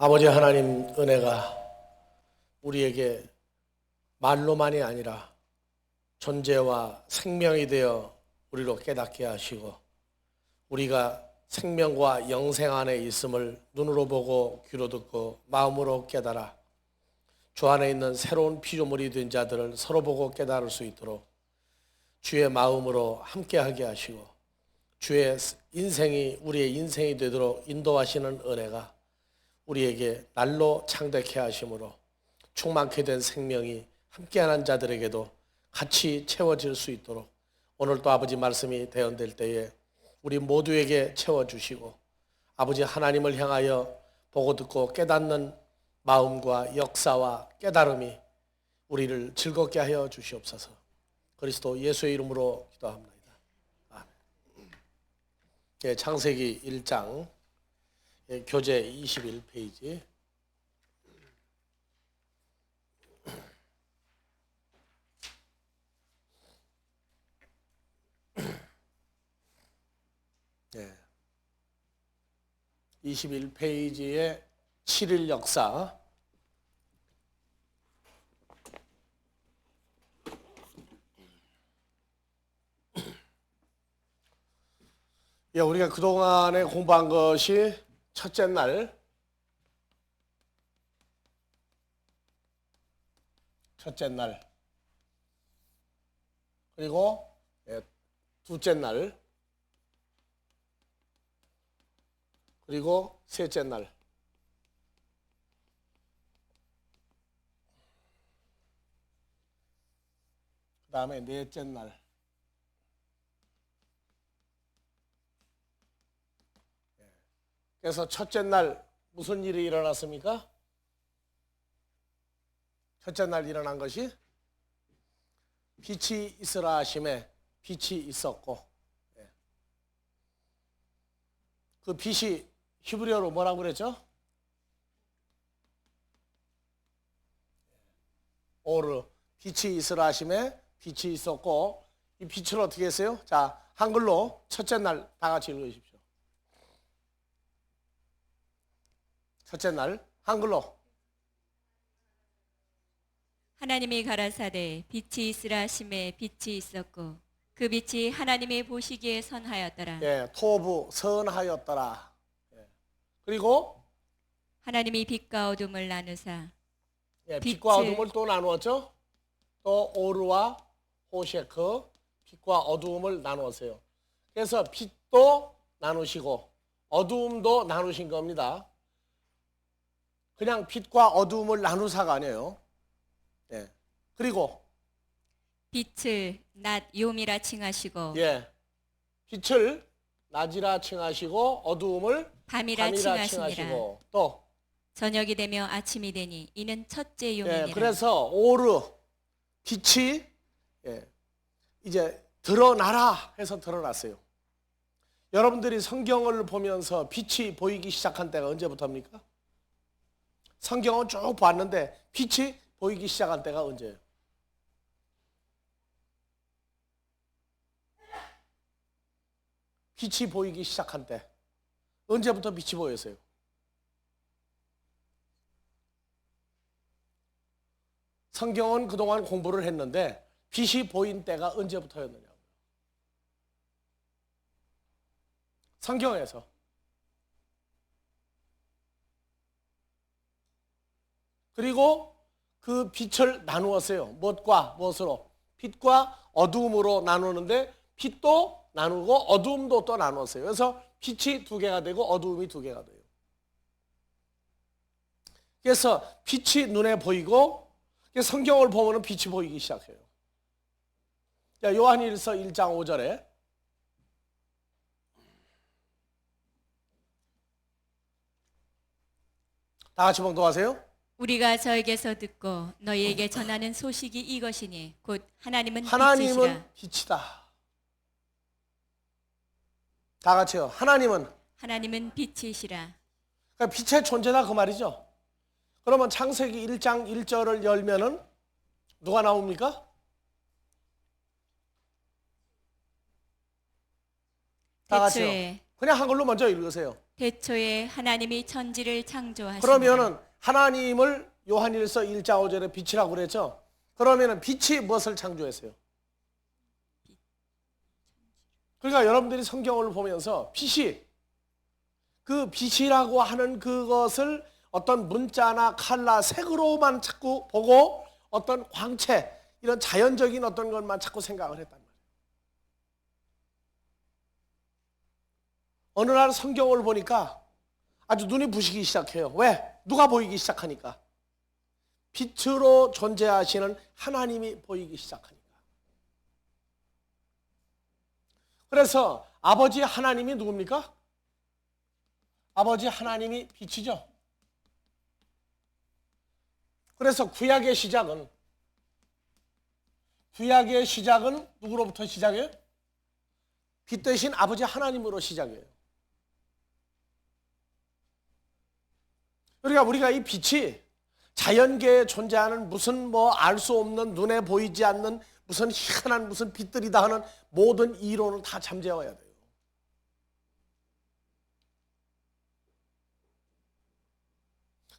아버지 하나님 은혜가 우리에게 말로만이 아니라 존재와 생명이 되어 우리로 깨닫게 하시고 우리가 생명과 영생 안에 있음을 눈으로 보고 귀로 듣고 마음으로 깨달아 주 안에 있는 새로운 피조물이 된 자들을 서로 보고 깨달을 수 있도록 주의 마음으로 함께하게 하시고 주의 인생이 우리의 인생이 되도록 인도하시는 은혜가 우리에게 날로 창대케 하심으로 충만케 된 생명이 함께하는 자들에게도 같이 채워질 수 있도록 오늘도 아버지 말씀이 대언될 때에 우리 모두에게 채워주시고 아버지 하나님을 향하여 보고 듣고 깨닫는 마음과 역사와 깨달음이 우리를 즐겁게 하여 주시옵소서. 그리스도 예수의 이름으로 기도합니다. 아멘. 예, 창세기 1장 교재 21페이지. 네. 21페이지의 7일 역사. 예, 우리가 그동안에 공부한 것이 첫째 날, 그리고 둘째 날, 그리고 셋째 날. 그 다음에 넷째 날. 그래서 첫째 날 무슨 일이 일어났습니까? 첫째 날 일어난 것이 빛이 있으라 하심에 빛이 있었고, 그 빛이 히브리어로 뭐라고 그랬죠? 오르, 빛이 있으라 하심에 빛이 있었고, 이 빛을 어떻게 했어요? 자, 한글로 첫째 날 다 같이 읽으십시오. 첫째 날 한글로. 하나님이 가라사대 빛이 있으라 하심에 빛이 있었고 그 빛이 하나님이 보시기에 선하였더라. 예, 토부 선하였더라. 예. 그리고 하나님이 빛과 어둠을 나누사. 예, 빛과 어둠을 또 나누었죠. 또 오르와 호셰크, 빛과 어두움을 나누었어요. 그래서 빛도 나누시고 어두움도 나누신 겁니다. 그냥 빛과 어두움을 나누사가 아니에요. 예. 그리고 빛을 낮 요미라 칭하시고 예, 빛을 낮이라 칭하시고 어두움을 밤이라 칭하시고 또 저녁이 되며 아침이 되니 이는 첫째 요미니라. 예, 그래서 오르 빛이 이제 드러나라 해서 드러났어요. 여러분들이 성경을 보면서 빛이 보이기 시작한 때가 언제부터입니까? 성경은 쭉 봤는데 빛이 보이기 시작한 때가 언제예요? 빛이 보이기 시작한 때 언제부터 빛이 보였어요? 성경은 그동안 공부를 했는데 빛이 보인 때가 언제부터였느냐고요. 성경에서. 그리고 그 빛을 나누었어요. 무엇과 무엇으로? 빛과 어두움으로 나누는데 빛도 나누고 어두움도 또 나누었어요. 그래서 빛이 두 개가 되고 어두움이 두 개가 돼요. 그래서 빛이 눈에 보이고 성경을 보면 빛이 보이기 시작해요. 자, 요한일서 1장 5절에 다 같이 봉독하세요. 우리가 저에게서 듣고 너희에게 전하는 소식이 이것이니 곧 하나님은 빛이다. 다 같이요. 하나님은 빛이시라. 그러니까 빛의 존재다 그 말이죠. 그러면 창세기 1장 1절을 열면은 누가 나옵니까? 다 같이요. 그냥 한글로 먼저 읽으세요. 태초에 하나님이 천지를 창조하시니라. 그러면은 하나님을 요한일서 1장 5절에 빛이라고 그랬죠. 그러면은 빛이 무엇을 창조했어요? 그러니까 여러분들이 성경을 보면서 빛이, 그 빛이라고 하는 그것을 어떤 문자나 칼라, 색으로만 자꾸 보고 어떤 광채, 이런 자연적인 어떤 것만 자꾸 생각을 했단 말이에요. 어느 날 성경을 보니까 아주 눈이 부시기 시작해요. 왜? 누가 보이기 시작하니까. 빛으로 존재하시는 하나님이 보이기 시작하니까. 그래서 아버지 하나님이 누굽니까? 아버지 하나님이 빛이죠. 그래서 구약의 시작은 누구로부터 시작해요? 빛 대신 아버지 하나님으로 시작해요. 그러니까 우리가 이 빛이 자연계에 존재하는 무슨 알 수 없는, 눈에 보이지 않는 무슨 희한한 무슨 빛들이다 하는 모든 이론을 다 잠재워야 돼요.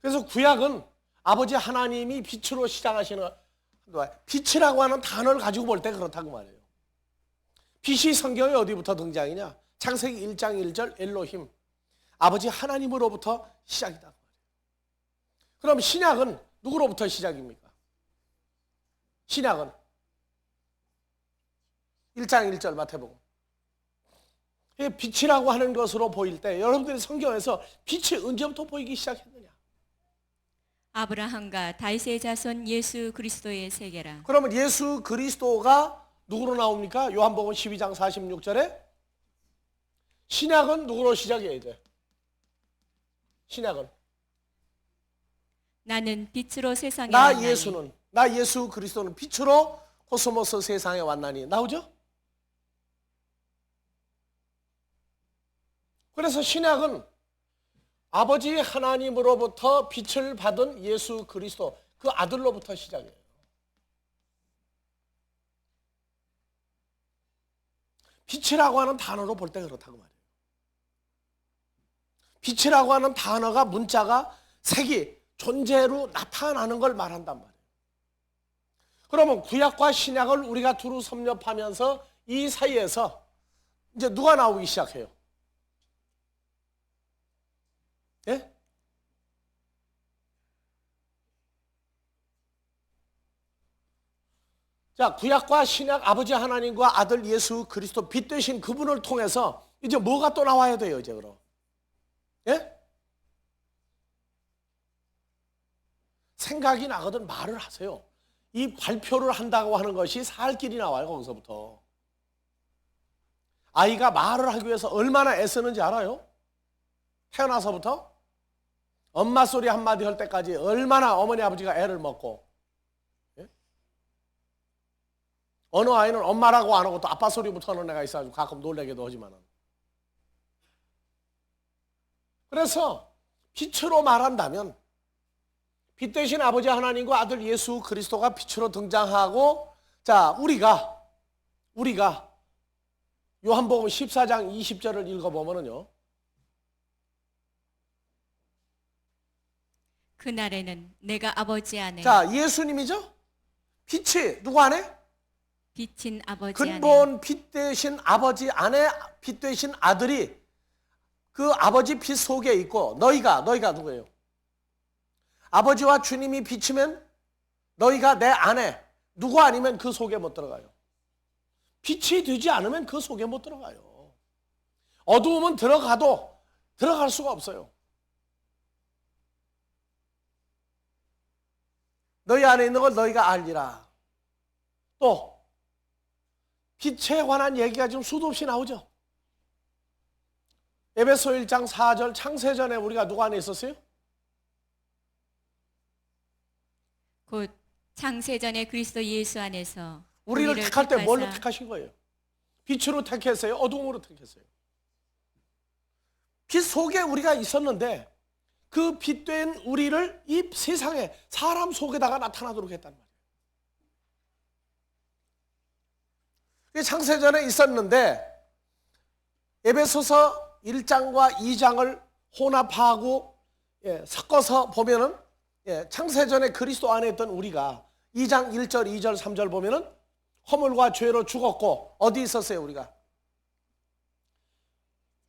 그래서 구약은 아버지 하나님이 빛으로 시작하시는, 빛이라고 하는 단어를 가지고 볼 때 그렇다고 말해요. 빛이 성경에 어디부터 등장이냐? 창세기 1장 1절 엘로힘, 아버지 하나님으로부터 시작이다. 그럼 신약은 누구로부터 시작입니까? 신약은 1장 1절 마태복음. 빛이라고 하는 것으로 보일 때 여러분들이 성경에서 빛이 언제부터 보이기 시작했느냐? 아브라함과 다윗의 자손 예수 그리스도의 세계라. 그러면 예수 그리스도가 누구로 나옵니까? 요한복음 12장 46절에 신약은 누구로 시작해야 돼? 신약은 나는 빛으로 세상에 나 왔나니. 나 예수 그리스도는 빛으로 코스모스 세상에 왔나니 나오죠? 그래서 신약은 아버지 하나님으로부터 빛을 받은 예수 그리스도, 그 아들로부터 시작해요. 빛이라고 하는 단어로 볼 때 그렇다고 말해요. 빛이라고 하는 단어가, 문자가, 색이 존재로 나타나는 걸 말한단 말이에요. 그러면 구약과 신약을 우리가 두루 섭렵하면서 이 사이에서 이제 누가 나오기 시작해요? 예? 자, 구약과 신약, 아버지 하나님과 아들 예수 그리스도 빛 되신 그분을 통해서 이제 뭐가 또 나와야 돼요, 이제 그럼? 예? 생각이 나거든 말을 하세요. 이 발표를 한다고 하는 것이 살 길이 나와요, 거기서부터. 아이가 말을 하기 위해서 얼마나 애쓰는지 알아요? 태어나서부터 엄마 소리 한마디 할 때까지 얼마나 어머니 아버지가 애를 먹고, 예? 어느 아이는 엄마라고 안 하고 또 아빠 소리부터 하는 애가 있어가지고 가끔 놀래기도 하지만은. 그래서 빛으로 말한다면 빛 대신 아버지 하나님과 아들 예수 그리스도가 빛으로 등장하고, 자, 우리가 요한복음 14장 20절을 읽어보면은요, 그날에는 내가 아버지 안에, 자, 예수님이죠? 빛이 누구 안에? 빛인 아버지 안에, 근본 빛 대신 아버지 안에 빛 대신 아들이 그 아버지 빛 속에 있고, 너희가 누구예요? 아버지와 주님이 비치면 너희가 내 안에, 누구 아니면 그 속에 못 들어가요. 빛이 되지 않으면 그 속에 못 들어가요. 어두움은 들어가도 들어갈 수가 없어요. 너희 안에 있는 걸 너희가 알리라. 또 빛에 관한 얘기가 지금 수도 없이 나오죠. 에베소 1장 4절, 창세전에 우리가 누구 안에 있었어요? 곧 창세전에 그리스도 예수 안에서 우리를 택할 때 뭘로 택하사 택하신 거예요? 빛으로 택했어요? 어두움으로 택했어요? 빛 속에 우리가 있었는데 그 빛된 우리를 이 세상에 사람 속에다가 나타나도록 했단 말이에요. 창세전에 있었는데 에베소서 1장과 2장을 혼합하고 섞어서 보면은 창세전에 그리스도 안에 있던 우리가 2장 1절, 2절, 3절 보면은 허물과 죄로 죽었고 어디 있었어요 우리가?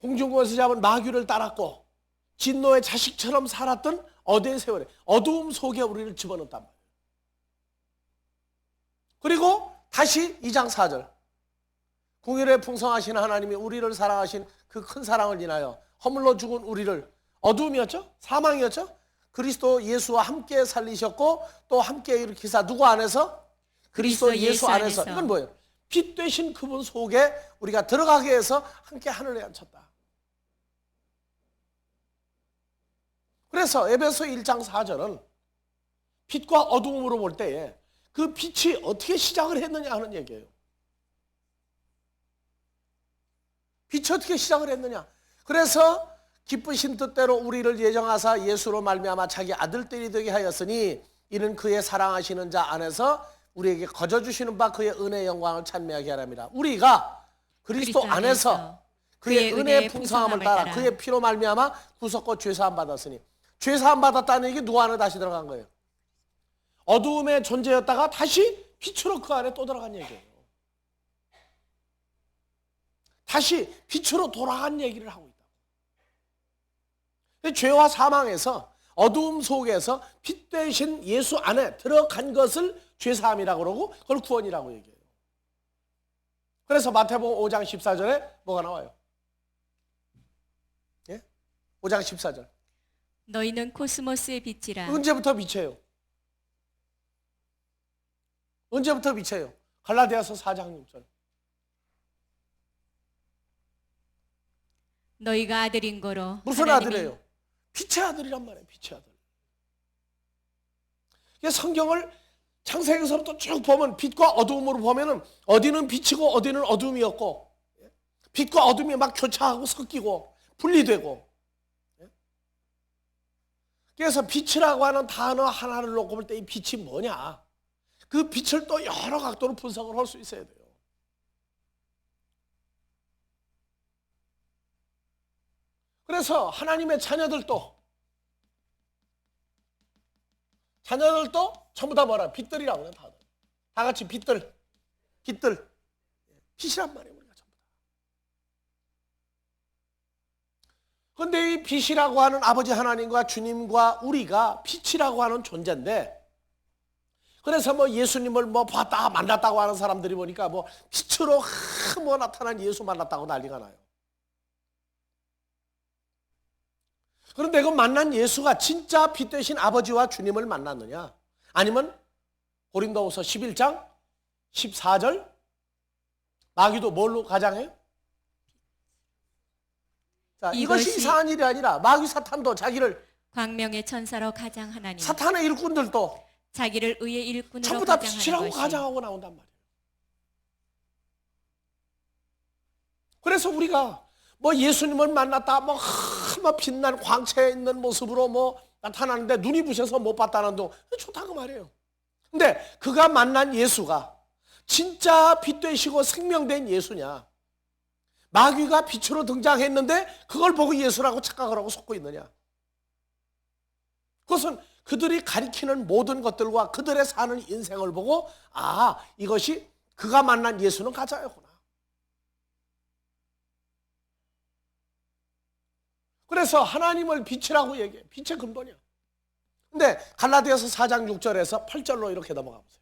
공중권에서 잡은 마귀를 따랐고 진노의 자식처럼 살았던 어두운 세월에 어두움 속에 우리를 집어넣었단 말이에요. 그리고 다시 2장 4절 공의로에 풍성하신 하나님이 우리를 사랑하신 그 큰 사랑을 인하여 허물로 죽은 우리를 어두움이었죠? 사망이었죠? 그리스도 예수와 함께 살리셨고 또 함께 일으키사 누구 안에서? 그리스도 예수 안에서. 이건 뭐예요? 빛 되신 그분 속에 우리가 들어가게 해서 함께 하늘에 앉혔다. 그래서 에베소 1장 4절은 빛과 어두움으로 볼 때에 그 빛이 어떻게 시작을 했느냐 하는 얘기예요. 빛이 어떻게 시작을 했느냐. 그래서 기쁘신 뜻대로 우리를 예정하사 예수로 말미암아 자기 아들들이 되게 하였으니 이는 그의 사랑하시는 자 안에서 우리에게 거저 주시는 바 그의 은혜의 영광을 찬미하게 하랍니다. 우리가 그리스도 안에서 그의 은혜의 풍성함을 따라 그의 피로 말미암아 구속과 죄사함 받았으니 죄사함 받았다는 얘기 누구 안에 다시 들어간 거예요? 어두움의 존재였다가 다시 빛으로 그 안에 또 들어간 얘기예요. 다시 빛으로 돌아간 얘기를 하고 있다. 죄와 사망에서 어두움 속에서 빛 되신 예수 안에 들어간 것을 죄사함이라고 그러고 그걸 구원이라고 얘기해요. 그래서 마태복음 5장 14절에 뭐가 나와요? 5장 14절. 너희는 코스모스의 빛이라. 언제부터 빛이에요? 언제부터 빛이에요? 갈라디아서 4장 6절. 너희가 아들인 거로. 무슨 아들이에요? 빛의 아들이란 말이에요. 빛의 아들. 성경을 창세기서부터 쭉 보면 빛과 어두움으로 보면은 어디는 빛이고 어디는 어둠이었고 빛과 어둠이 막 교차하고 섞이고 분리되고. 그래서 빛이라고 하는 단어 하나를 놓고 볼 때 이 빛이 뭐냐? 그 빛을 또 여러 각도로 분석을 할 수 있어야 돼요. 그래서 하나님의 자녀들도 전부 다 뭐라? 빛들이라고 해요. 다 같이 빛들. 빛이란 말이에요. 우리가 전부 다. 그런데 이 빛이라고 하는 아버지 하나님과 주님과 우리가 빛이라고 하는 존재인데 그래서 뭐 예수님을 뭐 봤다 만났다고 하는 사람들이 보니까 뭐 빛으로 뭐 나타난 예수 만났다고 난리가 나요. 그런데 그 만난 예수가 진짜 빛 되신 아버지와 주님을 만났느냐? 아니면 고린도후서 11장 14절 마귀도 뭘로 가장해요? 자, 이것이 이상한 일이 아니라 마귀 사탄도 자기를 광명의 천사로 가장하나니 사탄의 일꾼들도 자기를 의의 일꾼으로 전부 다 가장하는 빛이라고 것이. 가장하고 나온단 말이에요. 그래서 우리가 뭐 예수님을 만났다 뭐 빛난 광채에 있는 모습으로 뭐 나타나는데 눈이 부셔서 못 봤다는 둥 좋다고 말해요. 근데 그가 만난 예수가 진짜 빛 되시고 생명된 예수냐? 마귀가 빛으로 등장했는데 그걸 보고 예수라고 착각을 하고 속고 있느냐? 그것은 그들이 가리키는 모든 것들과 그들의 사는 인생을 보고 아, 이것이 그가 만난 예수는 가짜였구나. 그래서 하나님을 빛이라고 얘기해. 빛의 근본이야. 근데 갈라디아서 4장 6절에서 8절로 이렇게 넘어가 보세요.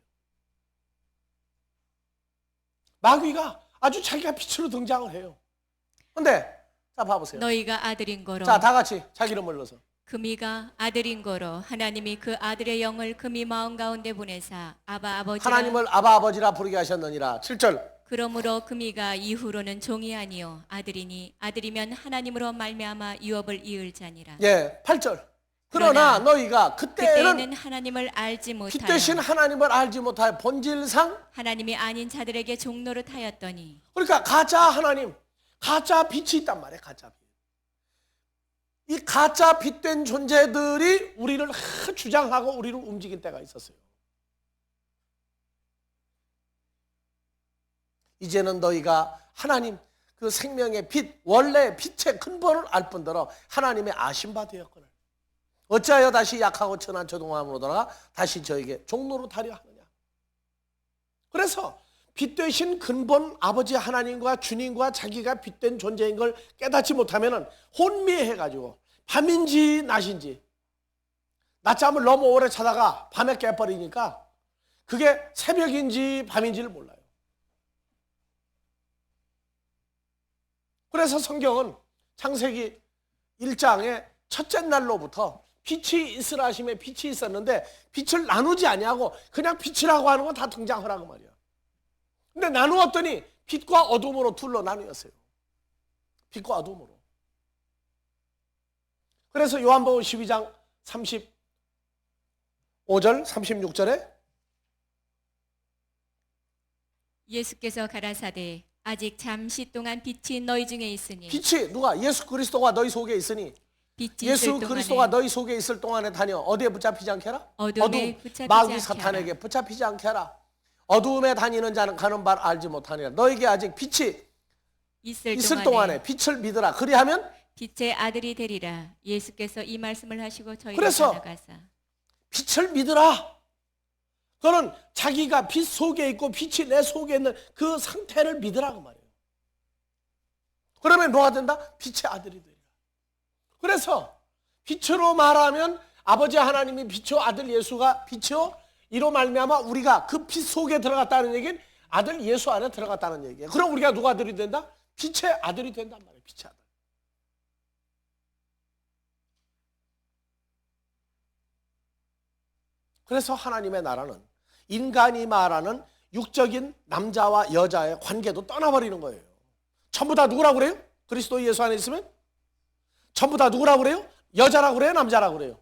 마귀가 아주 자기가 빛으로 등장을 해요. 근데 자 봐보세요. 너희가 아들인 거로. 자, 다 같이 자기 이름을 불러서. 금이가 아들인 거로 하나님이 그 아들의 영을 금이 마음 가운데 보내사 아바 아버지라. 하나님을 아바 아버지라 부르게 하셨느니라. 7절. 그러므로 금이가 이후로는 종이 아니요 아들이니 아들이면 하나님으로 말미암아 유업을 이을 자니라. 예, 8절. 그러나 너희가 그때는 하나님을 알지 빛 못하여 대신 하나님을 알지 못하여 본질상 하나님이 아닌 자들에게 종노릇 하였더니. 그러니까 가짜 하나님, 가짜 빛이 있단 말이에요. 가짜 빛. 이 가짜 빛된 존재들이 우리를 주장하고 우리를 움직일 때가 있었어요. 이제는 너희가 하나님 그 생명의 빛, 원래 빛의 근본을 알 뿐더러 하나님의 아신 바 되었거늘 어찌하여 다시 약하고 천한 저동함으로 돌아가 다시 저에게 종로로 타려 하느냐. 그래서 빛되신 근본 아버지 하나님과 주님과 자기가 빛된 존재인 걸 깨닫지 못하면 혼미해가지고 밤인지 낮인지 낮잠을 너무 오래 자다가 밤에 깨버리니까 그게 새벽인지 밤인지를 몰라요. 그래서 성경은 창세기 1장의 첫째 날로부터 빛이 있으라 하심에 빛이 있었는데 빛을 나누지 아니하고 그냥 빛이라고 하는 건 다 등장하라고 말이야. 근데 나누었더니 빛과 어둠으로 둘로 나뉘었어요. 빛과 어둠으로. 그래서 요한복음 12장 35절 36절에 예수께서 가라사대 아직 잠시 동안 빛이 너희 중에 있으니 빛이 누가? 예수 그리스도가 너희 속에 있으니 빛이 예수 있을 그리스도가 동안에 너희 속에 있을 동안에 다녀 어디에 붙잡히지 않게라? 어둠에 붙잡히지 마귀 않게 사탄에게 하라. 붙잡히지 않게라. 어두움에 다니는 자는 가는 바 알지 못하니라. 너에게 아직 빛이 있을 동안에 빛을 믿으라. 그리하면 빛의 아들이 되리라. 예수께서 이 말씀을 하시고 저희를 그래서 나가사 빛을 믿으라. 그거는 자기가 빛 속에 있고 빛이 내 속에 있는 그 상태를 믿으라고 말이에요. 그러면 뭐가 된다? 빛의 아들이 되리라. 그래서 빛으로 말하면 아버지 하나님이 빛이요 아들 예수가 빛이요 이로 말미암아 우리가 그 빛 속에 들어갔다는 얘기는 아들 예수 안에 들어갔다는 얘기예요. 그럼 우리가 누가 아들이 된다? 빛의 아들이 된단 말이에요. 빛의 아들. 그래서 하나님의 나라는 인간이 말하는 육적인 남자와 여자의 관계도 떠나버리는 거예요. 전부 다 누구라고 그래요? 그리스도 예수 안에 있으면? 전부 다 누구라고 그래요? 여자라고 그래요? 남자라고 그래요?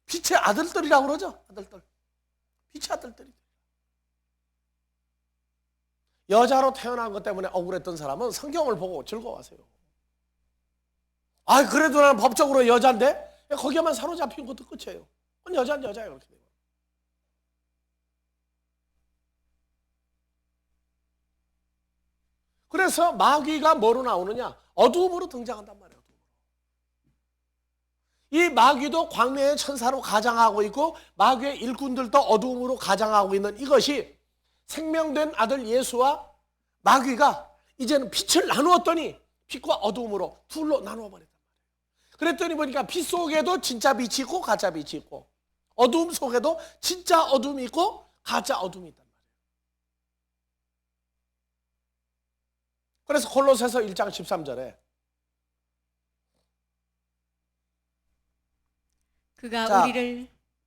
빛의 아들들이라고 그러죠? 아들들. 빛의 아들들이. 여자로 태어난 것 때문에 억울했던 사람은 성경을 보고 즐거워하세요. 아, 그래도 나는 법적으로 여자인데 거기에만 사로잡힌 것도 끝이에요. 그건 여자는 여자예요. 그렇게 되면. 그래서 마귀가 뭐로 나오느냐? 어두움으로 등장한단 말이에요. 이 마귀도 광명의 천사로 가장하고 있고 마귀의 일꾼들도 어두움으로 가장하고 있는 이것이 생명된 아들 예수와 마귀가 이제는 빛을 나누었더니 빛과 어두움으로 둘로 나누어 버렸단 말이에요. 그랬더니 보니까 빛 속에도 진짜 빛이 있고 가짜 빛이 있고 어두움 속에도 진짜 어둠이 있고 가짜 어둠이 있단 말이에요. 그래서 골로새서 1장 13절에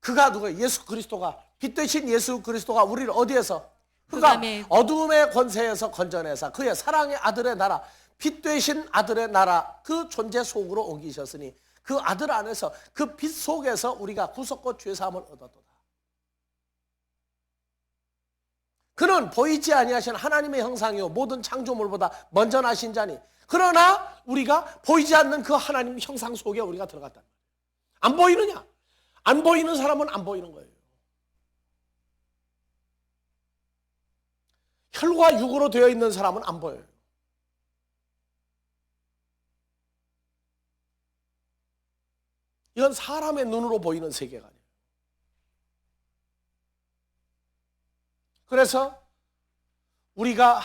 그가 누구예요? 예수 그리스도가 빛 대신 예수 그리스도가 우리를 어디에서? 그가 어두움의 권세에서 건져내사 그의 사랑의 아들의 나라 빛 되신 아들의 나라 그 존재 속으로 옮기셨으니 그 아들 안에서 그 빛 속에서 우리가 구속과 죄사함을 얻었도다. 그는 보이지 아니하신 하나님의 형상이요 모든 창조물보다 먼저 나신 자니 그러나 우리가 보이지 않는 그 하나님 형상 속에 우리가 들어갔다. 안 보이느냐? 안 보이는 사람은 안 보이는 거예요. 혈과 육으로 되어 있는 사람은 안 보여요. 이건 사람의 눈으로 보이는 세계가 아니에요. 그래서 우리가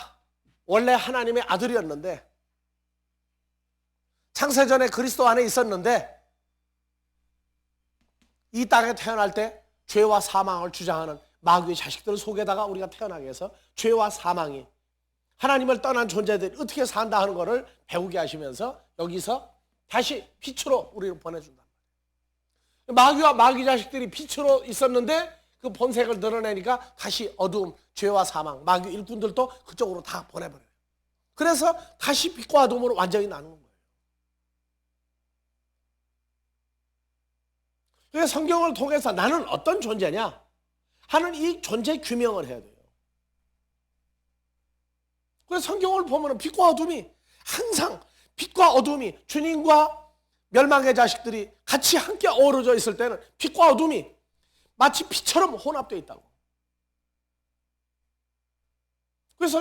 원래 하나님의 아들이었는데 창세전에 그리스도 안에 있었는데 이 땅에 태어날 때 죄와 사망을 주장하는 마귀의 자식들 속에다가 우리가 태어나게 해서 죄와 사망이 하나님을 떠난 존재들이 어떻게 산다 하는 것을 배우게 하시면서 여기서 다시 빛으로 우리를 보내준다. 마귀와 마귀 자식들이 빛으로 있었는데 그 본색을 드러내니까 다시 어두움, 죄와 사망, 마귀 일꾼들도 그쪽으로 다 보내버려요. 그래서 다시 빛과 어둠으로 완전히 나누는 거예요. 그래서 성경을 통해서 나는 어떤 존재냐 하는 이 존재 규명을 해야 돼요. 그래서 성경을 보면 빛과 어둠이 항상 빛과 어둠이 주님과 멸망의 자식들이 같이 함께 어우러져 있을 때는 빛과 어둠이 마치 피처럼 혼합되어 있다고. 그래서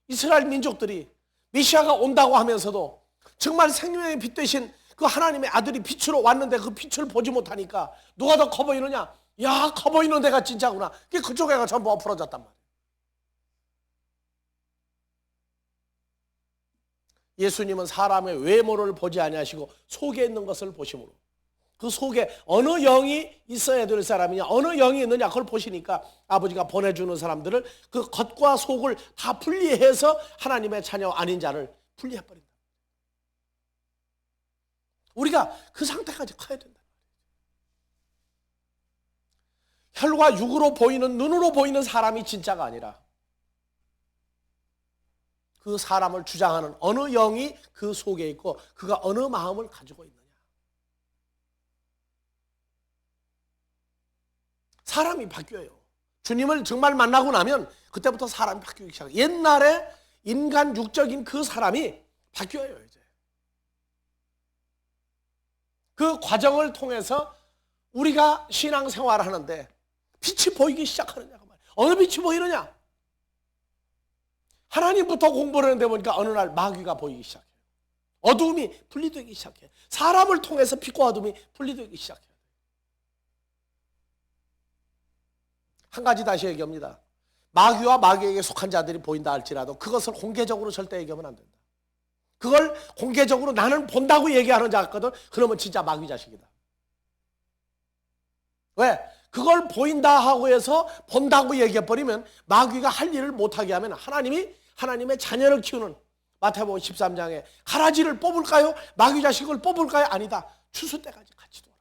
이스라엘 민족들이 메시아가 온다고 하면서도 정말 생명의 빛 대신 그 하나님의 아들이 빛으로 왔는데 그 빛을 보지 못하니까 누가 더 커 보이느냐? 야, 커 보이는 데가 진짜구나. 그쪽 애가 전부 엎어졌단 말이에요. 예수님은 사람의 외모를 보지 아니하시고 속에 있는 것을 보심으로, 그 속에 어느 영이 있어야 될 사람이냐, 어느 영이 있느냐 그걸 보시니까 아버지가 보내주는 사람들을 그 겉과 속을 다 분리해서 하나님의 자녀 아닌 자를 분리해버린다. 우리가 그 상태까지 커야 된다. 혈과 육으로 보이는, 눈으로 보이는 사람이 진짜가 아니라 그 사람을 주장하는 어느 영이 그 속에 있고 그가 어느 마음을 가지고 있느냐. 사람이 바뀌어요. 주님을 정말 만나고 나면 그때부터 사람이 바뀌기 시작해요. 옛날에 인간 육적인 그 사람이 바뀌어요. 이제 그 과정을 통해서 우리가 신앙생활을 하는데 빛이 보이기 시작하느냐고 말이에요. 어느 빛이 보이느냐? 하나님부터 공부를 하는데 보니까 어느 날 마귀가 보이기 시작해요. 어두움이 분리되기 시작해요. 사람을 통해서 빛과 어둠이 분리되기 시작해요. 한 가지 다시 얘기합니다. 마귀와 마귀에게 속한 자들이 보인다 할지라도 그것을 공개적으로 절대 얘기하면 안 된다. 그걸 공개적으로 나는 본다고 얘기하는 자가 있거든. 그러면 진짜 마귀 자식이다. 왜? 그걸 보인다 하고 해서 본다고 얘기해버리면 마귀가 할 일을 못하게 하면 하나님이 하나님의 자녀를 키우는 마태복음 13장에 가라지를 뽑을까요? 마귀 자식을 뽑을까요? 아니다. 추수 때까지 같이 둬라.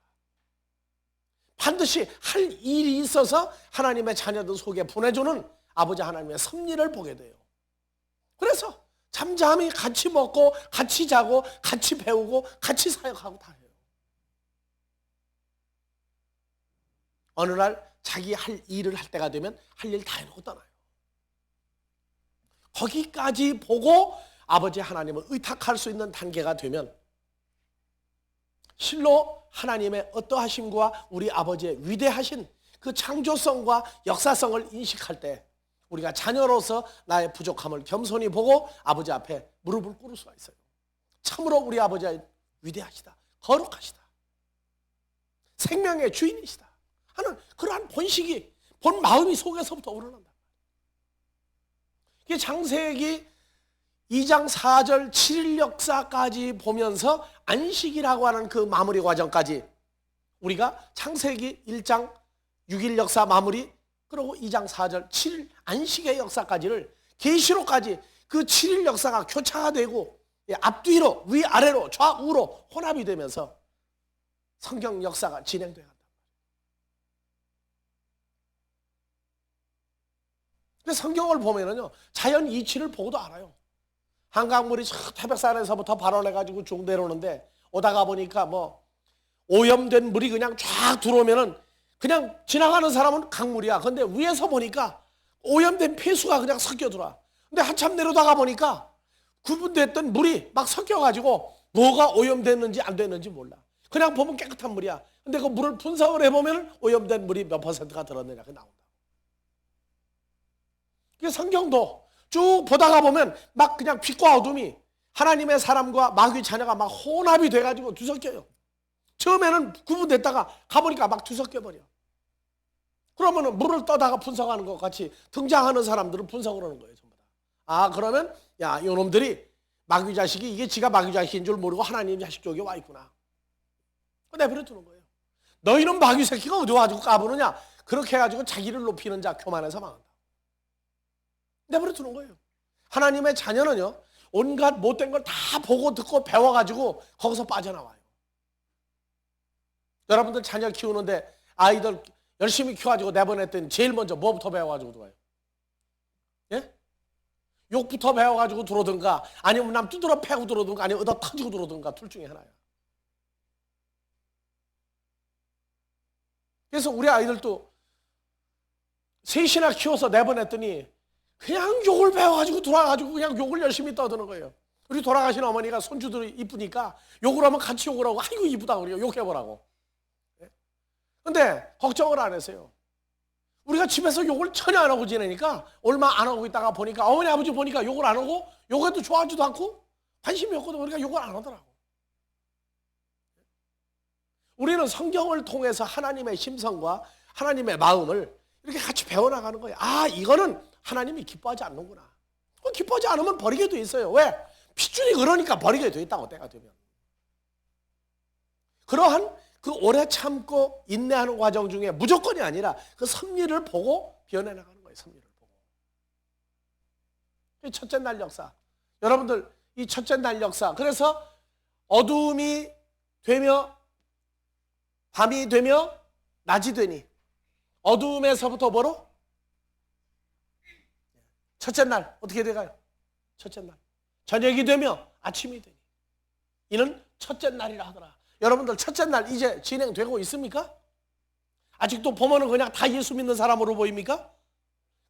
반드시 할 일이 있어서 하나님의 자녀들 속에 보내주는 아버지 하나님의 섭리를 보게 돼요. 그래서 잠잠히 같이 먹고 같이 자고 같이 배우고 같이 사역하고 다 해요. 어느 날 자기 할 일을 할 때가 되면 할 일 다 해놓고 떠나요. 거기까지 보고 아버지 하나님을 의탁할 수 있는 단계가 되면 실로 하나님의 어떠하심과 우리 아버지의 위대하신 그 창조성과 역사성을 인식할 때 우리가 자녀로서 나의 부족함을 겸손히 보고 아버지 앞에 무릎을 꿇을 수가 있어요. 참으로 우리 아버지가 위대하시다, 거룩하시다, 생명의 주인이시다 하는 그러한 본식이, 본 마음이 속에서부터 우러난다. 이게 창세기 2장 4절 7일 역사까지 보면서 안식이라고 하는 그 마무리 과정까지 우리가 창세기 1장 6일 역사 마무리, 그리고 2장 4절 7일 안식의 역사까지를 계시록까지 그 7일 역사가 교차가 되고 앞뒤로 위아래로 좌우로 혼합이 되면서 성경 역사가 진행되어 간다. 성경을 보면은요, 자연 이치를 보고도 알아요. 한강물이 태백산에서부터 발원해가지고 쭉 내려오는데 오다가 보니까 뭐 오염된 물이 그냥 쫙 들어오면은 그냥 지나가는 사람은 강물이야. 근데 위에서 보니까 오염된 폐수가 그냥 섞여 들어와. 근데 한참 내려다가 보니까 구분됐던 물이 막 섞여가지고 뭐가 오염됐는지 안 됐는지 몰라. 그냥 보면 깨끗한 물이야. 근데 그 물을 분석을 해보면 오염된 물이 몇 퍼센트가 들었느냐 그 나온다. 성경도 쭉 보다가 보면 막 그냥 빛과 어둠이 하나님의 사람과 마귀 자녀가 막 혼합이 돼가지고 뒤섞여요. 처음에는 구분됐다가 가보니까 막 뒤섞여버려. 그러면은 물을 떠다가 분석하는 것 같이 등장하는 사람들은 분석을 하는 거예요, 전부 다. 아, 그러면 야, 이놈들이 마귀 자식이 이게 지가 마귀 자식인 줄 모르고 하나님 자식 쪽에 와 있구나. 내버려 두는 거예요. 너희는 마귀 새끼가 어디 와가지고 까부느냐? 그렇게 해가지고 자기를 높이는 자 교만해서 망한다. 내버려 두는 거예요. 하나님의 자녀는요, 온갖 못된 걸 다 보고 듣고 배워가지고 거기서 빠져나와요. 여러분들 자녀 키우는데 아이들 열심히 키워가지고 내보냈더니 제일 먼저 뭐부터 배워가지고 들어와요? 예? 욕부터 배워가지고 들어오든가 아니면 남 두드러 패고 들어오든가 아니면 얻어 터지고 들어오든가 둘 중에 하나야. 그래서 우리 아이들도 셋이나 키워서 내보냈더니 그냥 욕을 배워가지고 돌아가지고 그냥 욕을 열심히 떠드는 거예요. 우리 돌아가신 어머니가 손주들이 이쁘니까 욕을 하면 같이 욕을 하고 아이고 이쁘다 그래요. 욕해보라고. 근데 걱정을 안 했어요. 우리가 집에서 욕을 전혀 안 하고 지내니까 얼마 안 하고 있다가 보니까 어머니 아버지 보니까 욕을 안 하고 욕해도 좋아하지도 않고 관심이 없거든. 우리가 욕을 안 하더라고. 우리는 성경을 통해서 하나님의 심성과 하나님의 마음을 이렇게 같이 배워나가는 거예요. 아, 이거는 하나님이 기뻐하지 않는구나. 기뻐하지 않으면 버리게 돼 있어요. 왜? 핏줄이 그러니까 버리게 돼 있다고, 때가 되면. 그러한 그 오래 참고 인내하는 과정 중에 무조건이 아니라 그 섭리를 보고 변해 나가는 거예요. 섭리를 보고. 첫째 날 역사. 여러분들 이 첫째 날 역사. 그래서 어두움이 되며 밤이 되며 낮이 되니 어두움에서부터 뭐로? 첫째 날 어떻게 돼가요? 첫째 날 저녁이 되며 아침이 되니 이는 첫째 날이라 하더라. 여러분들 첫째 날 이제 진행되고 있습니까? 아직도 보면은 그냥 다 예수 믿는 사람으로 보입니까?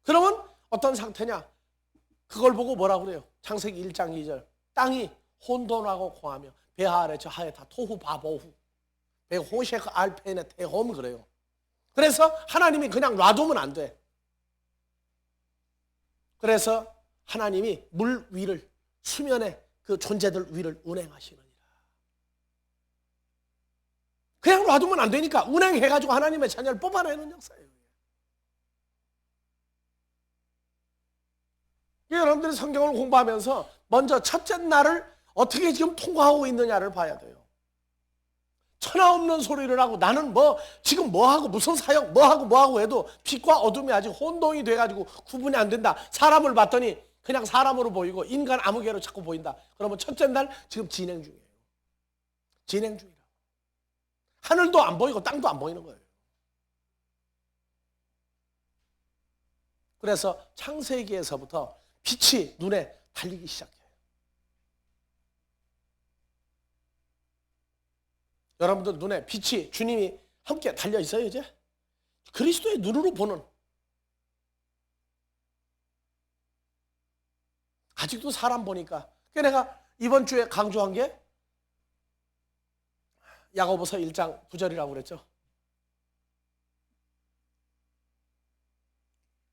그러면 어떤 상태냐? 그걸 보고 뭐라고 그래요? 창세기 1장 2절 땅이 혼돈하고 공하며 배 아래 저 하에 다 토후 바보후 배 호셰크 알페네 테홈 그래요. 그래서 하나님이 그냥 놔두면 안 돼. 그래서 하나님이 물 위를 수면의 그 존재들 위를 운행하시느니라. 그냥 놔두면 안 되니까 운행해가지고 하나님의 자녀를 뽑아내는 역사예요. 여러분들이 성경을 공부하면서 먼저 첫째 날을 어떻게 지금 통과하고 있느냐를 봐야 돼요. 천하 없는 소리를 하고 나는 뭐 지금 뭐하고 무슨 사역 뭐하고 해도 빛과 어둠이 아직 혼동이 돼가지고 구분이 안 된다. 사람을 봤더니 그냥 사람으로 보이고 인간 아무개로 자꾸 보인다. 그러면 첫째 날 지금 진행 중이에요. 진행 중이라고. 하늘도 안 보이고 땅도 안 보이는 거예요. 그래서 창세기에서부터 빛이 눈에 달리기 시작해요. 여러분들 눈에 빛이 주님이 함께 달려 있어요. 이제 그리스도의 눈으로 보는. 아직도 사람 보니까. 내가 이번 주에 강조한 게 야고보서 1장 9절이라고 그랬죠.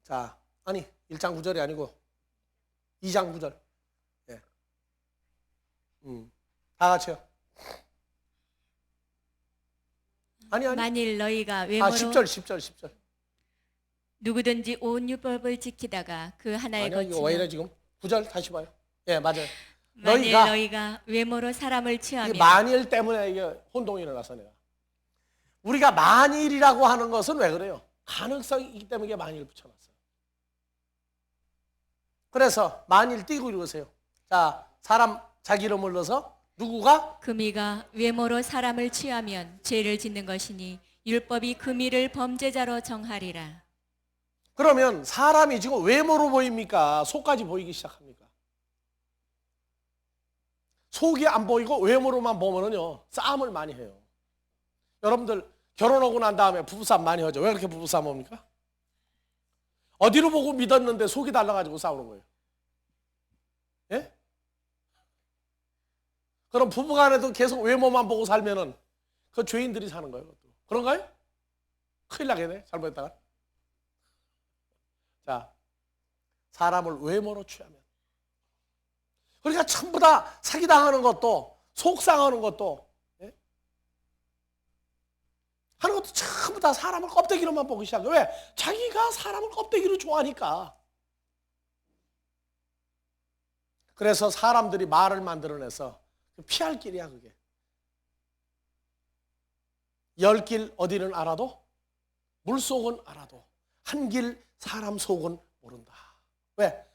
자, 아니 1장 9절이 아니고 2장 9절. 예. 다 같이요. 아니. 만일 너희가 외모로 10절. 누구든지 온 율법을 지키다가 그 하나에 아니요, 이거 거치며 왜 이래 지금? 9절 다시 봐요. 예, 맞아요. 만일 너희가 외모로 사람을 취하며 만일 때문에 이게 혼동이 일어나서 내가. 우리가 만일이라고 하는 것은 왜 그래요? 가능성이 있기 때문에 만일 붙여놨어요. 그래서 만일 띄고 읽으세요. 자, 사람 자기 이름을 넣어서 누구가? 금이가 외모로 사람을 취하면 죄를 짓는 것이니 율법이 금이를 범죄자로 정하리라. 그러면 사람이 지금 외모로 보입니까? 속까지 보이기 시작합니까? 속이 안 보이고 외모로만 보면은요 싸움을 많이 해요. 여러분들 결혼하고 난 다음에 부부싸움 많이 하죠. 왜 그렇게 부부싸움 합니까? 어디로 보고 믿었는데 속이 달라가지고 싸우는 거예요. 예? 그럼 부부간에도 계속 외모만 보고 살면은 그 죄인들이 사는 거예요. 그것도. 그런가요? 큰일 나겠네. 잘못했다가. 자, 사람을 외모로 취하면. 그러니까 전부 다 사기당하는 것도 속상하는 것도 예? 하는 것도 전부 다 사람을 껍데기로만 보기 시작해요. 왜? 자기가 사람을 껍데기로 좋아하니까. 그래서 사람들이 말을 만들어내서 피할 길이야 그게. 10길 어디는 알아도 물속은 알아도 한 길 사람 속은 모른다. 왜?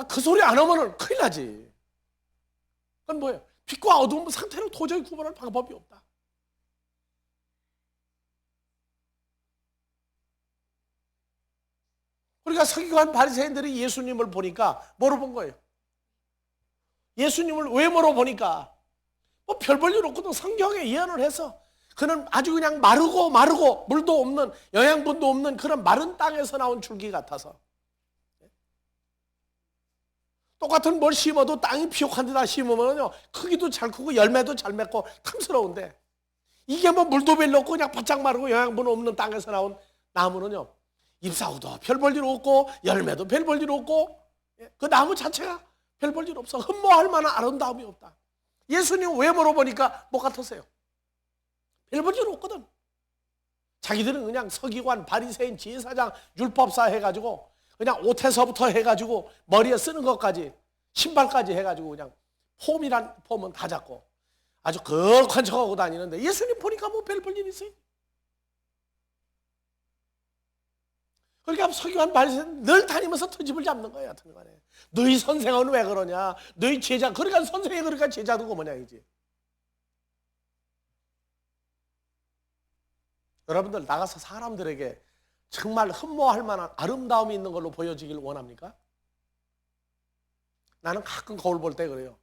그 소리 안 하면은 큰일 나지. 그건 뭐예요? 빛과 어두운 상태를 도저히 구분할 방법이 없다. 그러니까 서기관 바리새인들이 예수님을 보니까 뭐로 본 거예요? 예수님을 외모로 보니까 뭐 별 볼 일 없거든. 성경에 예언을 해서 그는 아주 그냥 마르고 물도 없는 영양분도 없는 그런 마른 땅에서 나온 줄기 같아서 똑같은 뭘 심어도 땅이 비옥한 데다 심으면요 크기도 잘 크고 열매도 잘 맺고 탐스러운데 이게 뭐 물도 별로 없고 그냥 바짝 마르고 영양분 없는 땅에서 나온 나무는요 잎사구도 별 볼 일 없고 열매도 별 볼 일 없고 그 나무 자체가 별 볼 일 없어. 흠모할 만한 아름다움이 없다. 예수님 외모로 보니까 뭐 같았어요? 별 볼 일 없거든. 자기들은 그냥 서기관, 바리새인, 제사장, 율법사 해가지고 그냥 옷에서부터 해가지고 머리에 쓰는 것까지 신발까지 해가지고 그냥 폼이란 폼은 다 잡고 아주 거룩한 척하고 다니는데 예수님 보니까 뭐 별 볼 일 있어요? 그러니까 서기관 바리새인 늘 다니면서 터집을 잡는 거예요. 하여튼간에 너희 선생은 왜 그러냐? 너희 제자 그러니까 선생이 그러니까 제자도 그 모양이지. 여러분들 나가서 사람들에게 정말 흠모할 만한 아름다움이 있는 걸로 보여지길 원합니까? 나는 가끔 거울 볼 때 그래요.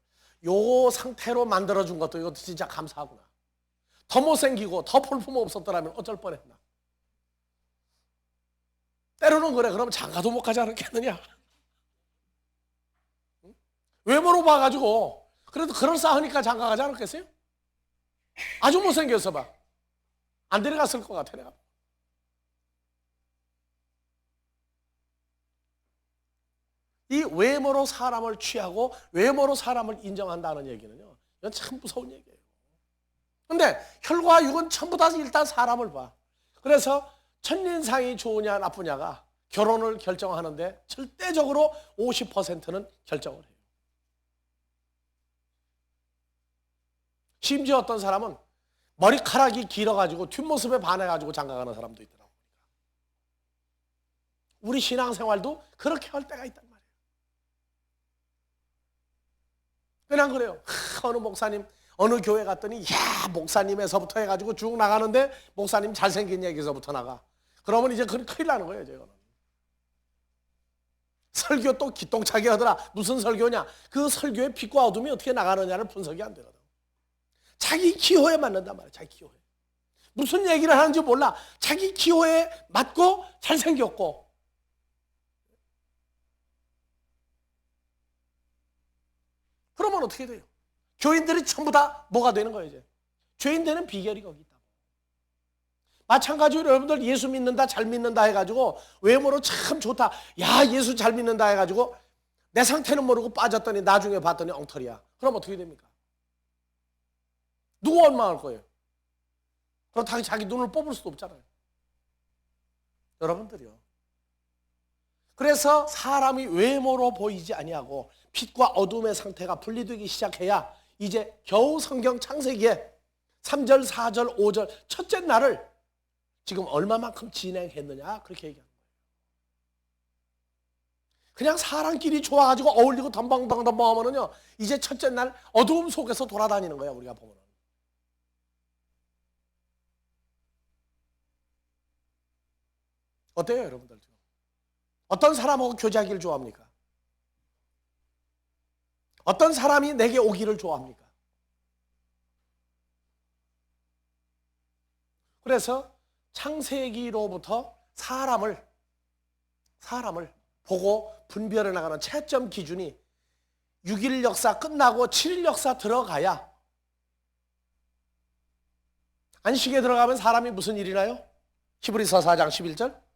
요 상태로 만들어준 것도 이것도 진짜 감사하구나. 더 못생기고 더 볼품 없었더라면 어쩔 뻔했나. 때로는 그래. 그러면 장가도 못 가지 않았겠느냐. 외모로 봐가지고 그래도 그럴싸하니까 장가 가지 않았겠어요? 아주 못생겨서 봐. 안 데려갔을 것 같아 내가. 이 외모로 사람을 취하고 외모로 사람을 인정한다는 얘기는요, 이건 참 무서운 얘기예요. 근데 혈과 육은 전부 다 일단 사람을 봐. 그래서 첫인상이 좋으냐 나쁘냐가 결혼을 결정하는데 절대적으로 50%는 결정을 해요. 심지어 어떤 사람은 머리카락이 길어가지고 뒷모습에 반해가지고 장가가는 사람도 있더라고요. 우리 신앙생활도 그렇게 할 때가 있단 말이에요. 그냥 그래요. 어느 목사님 어느 교회 갔더니 야 목사님에서부터 해가지고 쭉 나가는데 목사님 잘생긴 얘기에서부터 나가. 그러면 이제 그건 큰일 나는 거예요. 이거는. 설교 또 기똥차게 하더라. 무슨 설교냐. 그 설교의 빛과 어둠이 어떻게 나가느냐를 분석이 안 되거든. 자기 기호에 맞는단 말이야. 자기 기호에. 무슨 얘기를 하는지 몰라. 자기 기호에 맞고 잘생겼고. 그러면 어떻게 돼요? 교인들이 전부 다 뭐가 되는 거예요 이제. 죄인 되는 비결이 거기 있다고. 마찬가지로 여러분들 예수 믿는다 잘 믿는다 해가지고 외모로 참 좋다. 야 예수 잘 믿는다 해가지고 내 상태는 모르고 빠졌더니 나중에 봤더니 엉터리야. 그럼 어떻게 됩니까? 누가 원망할 거예요? 그렇다고 자기 눈을 뽑을 수도 없잖아요. 여러분들이요. 그래서 사람이 외모로 보이지 아니하고 빛과 어둠의 상태가 분리되기 시작해야 이제 겨우 성경 창세기에 3절, 4절, 5절 첫째 날을 지금 얼마만큼 진행했느냐 그렇게 얘기하는 거예요. 그냥 사람끼리 좋아가지고 어울리고 덤벙덤벙 하면은요 이제 첫째 날 어두움 속에서 돌아다니는 거야 우리가 보면. 어때요 여러분들? 어떤 사람하고 교제하기를 좋아합니까? 어떤 사람이 내게 오기를 좋아합니까? 그래서 창세기로부터 사람을 보고 분별해 나가는 채점 기준이 6일 역사 끝나고 7일 역사 들어가야 안식에 들어가면 사람이 무슨 일이나요? 히브리서 4장 11절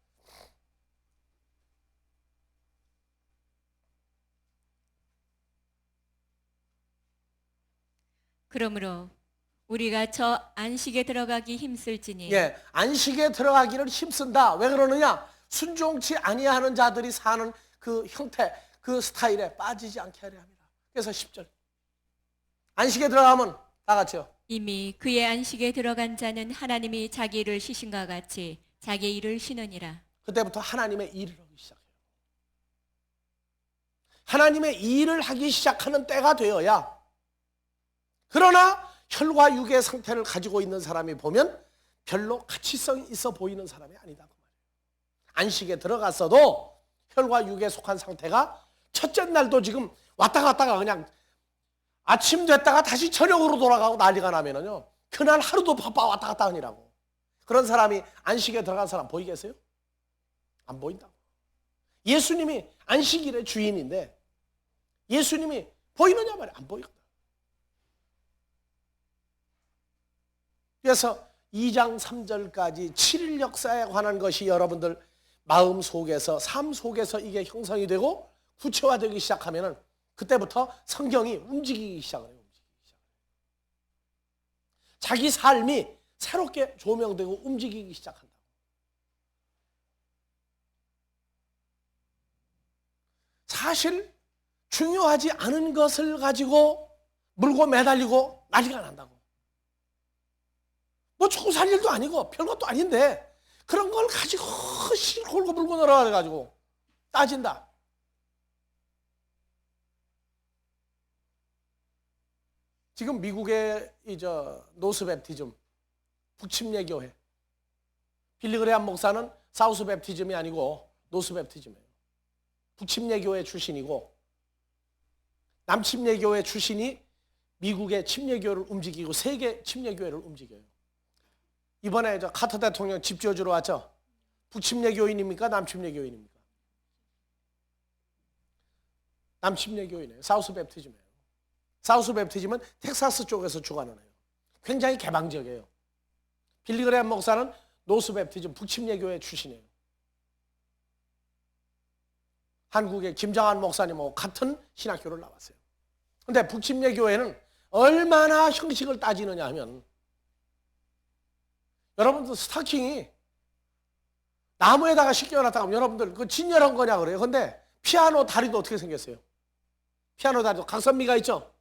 그러므로 우리가 저 안식에 들어가기 힘쓸지니 예, 안식에 들어가기를 힘쓴다. 왜 그러느냐? 순종치 아니하는 자들이 사는 그 형태, 그 스타일에 빠지지 않게 하려 합니다. 그래서 10절 안식에 들어가면 다 같이요. 이미 그의 안식에 들어간 자는 하나님이 자기 일을 쉬신과 같이 자기 일을 쉬느니라. 그때부터 하나님의 일을 하기 시작해요. 하나님의 일을 하기 시작하는 때가 되어야. 그러나 혈과 육의 상태를 가지고 있는 사람이 보면 별로 가치성이 있어 보이는 사람이 아니다 그 말이에요. 안식에 들어갔어도 혈과 육에 속한 상태가 첫째 날도 지금 왔다 갔다가 그냥 아침 됐다가 다시 저녁으로 돌아가고 난리가 나면은요 그날 하루도 바빠 왔다 갔다 하니라고. 그런 사람이 안식에 들어간 사람 보이겠어요? 안 보인다고. 예수님이 안식일의 주인인데 예수님이 보이느냐 말이야. 안 보이거든. 그래서 2장 3절까지 7일 역사에 관한 것이 여러분들 마음 속에서, 삶 속에서 이게 형성이 되고 구체화되기 시작하면은 그때부터 성경이 움직이기 시작을 해요. 자기 삶이 새롭게 조명되고 움직이기 시작한다. 사실 중요하지 않은 것을 가지고 물고 매달리고 난리가 난다고. 뭐 죽고 살 일도 아니고 별것도 아닌데 그런 걸 가지고 골고 물고 늘어가지고 따진다. 지금 미국의 노스 베프티즘, 북침례 교회, 빌리그레암 목사는 사우스 베프티즘이 아니고 노스 베프티즘이에요. 북침례 교회 출신이고 남침례 교회 출신이 미국의 침례 교회를 움직이고 세계 침례 교회를 움직여요. 이번에 카터 대통령 집 지어주러 왔죠. 북침례 교인입니까? 남침례 교인입니까? 남침례 교인이에요. 사우스 베프티즘이에요. 사우스 베프티즘은 텍사스 쪽에서 주관을 해요. 굉장히 개방적이에요. 빌리그레암 목사는 노스 베프티즘 북침례 교회 출신이에요. 한국의 김장한 목사님하고 같은 신학교를 나왔어요. 그런데 북침례 교회는 얼마나 형식을 따지느냐 하면 여러분들 스타킹이 나무에다가 씻겨놨다가 하면 여러분들 그 진열한 거냐 그래요. 그런데 피아노 다리도 어떻게 생겼어요? 피아노 다리도 각선미가 있죠?